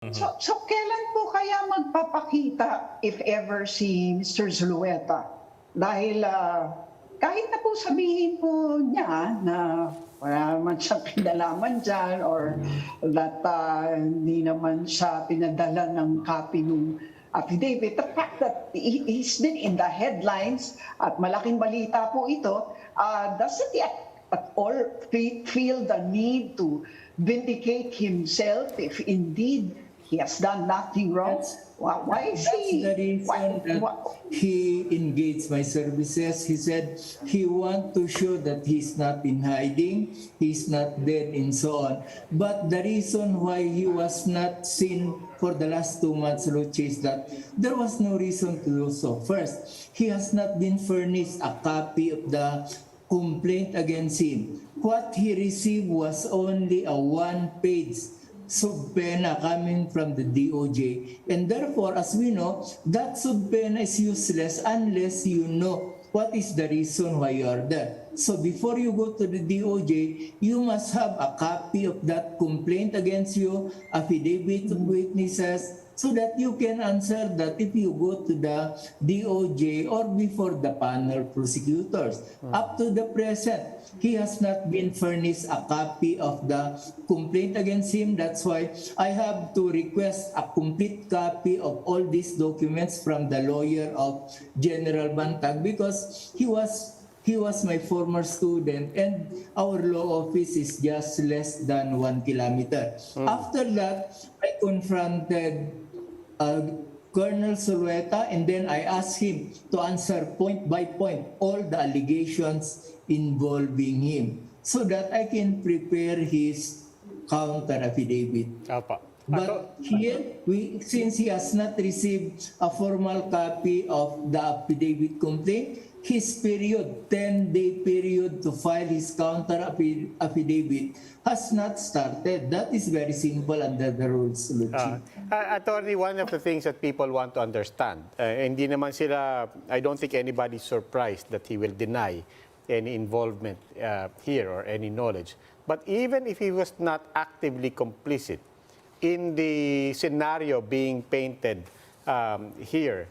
So kailan po kaya magpapakita, if ever, si Mr. Zulueta? Dahil kahit na po sabihin po niya na wala naman siyang kinalaman dyan or that hindi naman siya pinadala ng copy ng affidavit, the fact that he's been in the headlines at malaking balita po ito, doesn't he at all feel the need to vindicate himself if indeed he has done nothing wrong? Why is he? That's the reason that he engaged my services. He said he wants to show that he's not in hiding, he's not dead, and so on. But the reason why he was not seen for the last 2 months, Luchi, is that there was no reason to do so. First, he has not been furnished a copy of the complaint against him. What he received was only a 1-page subpoena coming from the DOJ, and therefore, as we know, that subpoena is useless unless you know what is the reason why you are there. So before you go to the DOJ, you must have a copy of that complaint against you, affidavit of witnesses, so that you can answer that if you go to the DOJ or before the panel prosecutors. Up to the present, he has not been furnished a copy of the complaint against him. That's why I have to request a complete copy of all these documents from the lawyer of General Bantag, because he was my former student and our law office is just less than 1 kilometer. After that, I confronted Colonel Zulueta, and then I asked him to answer point by point all the allegations involving him so that I can prepare his counter affidavit. But here, since he has not received a formal copy of the affidavit complaint, his period, 10-day period to file his counter affidavit has not started. That is very simple under the rules, Luchi. Attorney, one of the things that people want to understand, hindi naman sila, I don't think anybody's surprised that he will deny any involvement here or any knowledge. But even if he was not actively complicit in the scenario being painted here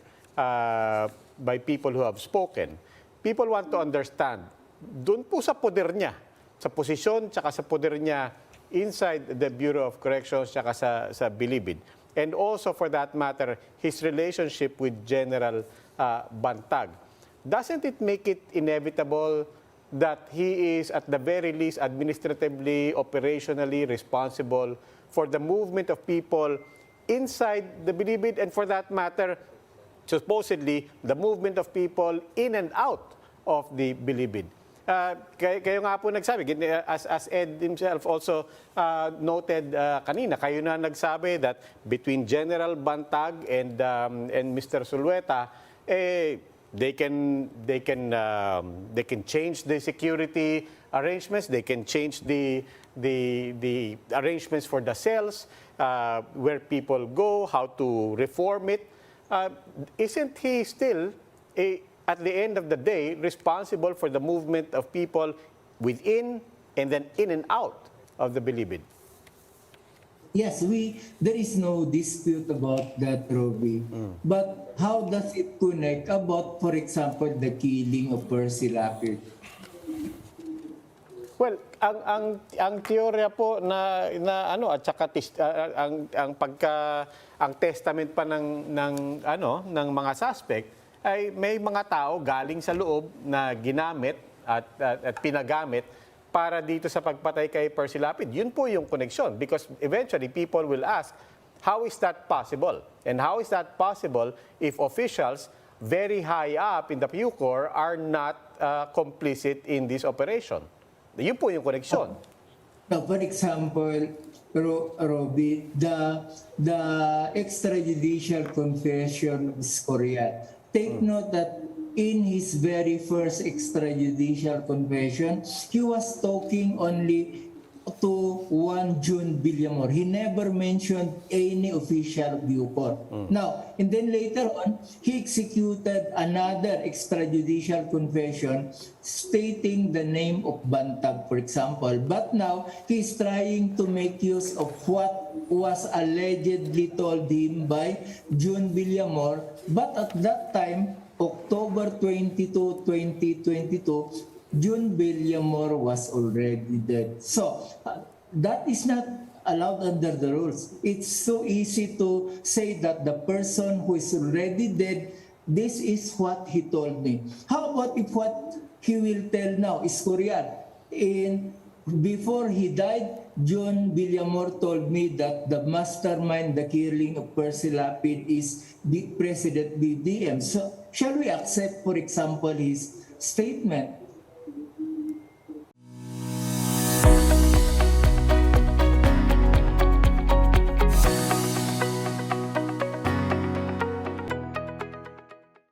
by people who have spoken, people want to understand, dun po sa poder niya, sa posisyon, tsaka sa poder niya inside the Bureau of Corrections, tsaka sa Bilibid. And also, for that matter, his relationship with General Bantag. Doesn't it make it inevitable that he is, at the very least, administratively, operationally responsible for the movement of people inside the Bilibid, and for that matter, supposedly, the movement of people in and out of the Bilibid? Kayo nga po nagsabi, as Ed himself also noted kanina, kayo na nagsabi that between General Bantag and Mr. Zulueta, they can change the security arrangements, they can change the arrangements for the cells, where people go, how to reform it. Isn't he still, at the end of the day, responsible for the movement of people within and then in and out of the Bilibid? Yes, there is no dispute about that, Robbie. But how does it connect about, for example, the killing of Percy Lapid? Well, ang teorya po na ano, at saka ang testament pa ng mga suspect ay may mga tao galing sa loob na ginamit at pinagamit para dito sa pagpatay kay Percy Lapid. Yun po yung connection, because eventually people will ask, how is that possible? And how is that possible if officials very high up in the BuCor are not complicit in this operation? Yun po yung connection. Now, for example, Robbie, the extrajudicial confession of Escorial. Take note that in his very first extrajudicial confession, he was talking only to one June Villamor. He never mentioned any official BuCor. Now, and then later on, he executed another extrajudicial confession stating the name of Bantag, for example. But now, he's trying to make use of what was allegedly told him by June Villamor. But at that time, October 22, 2022, June Villamor was already dead. So, that is not allowed under the rules. It's so easy to say that the person who is already dead, this is what he told me. How about if what he will tell now is Escorial? Before he died, John Villamor told me that the mastermind, the killing of Percy Lapid is the President BBM. So, shall we accept, for example, his statement?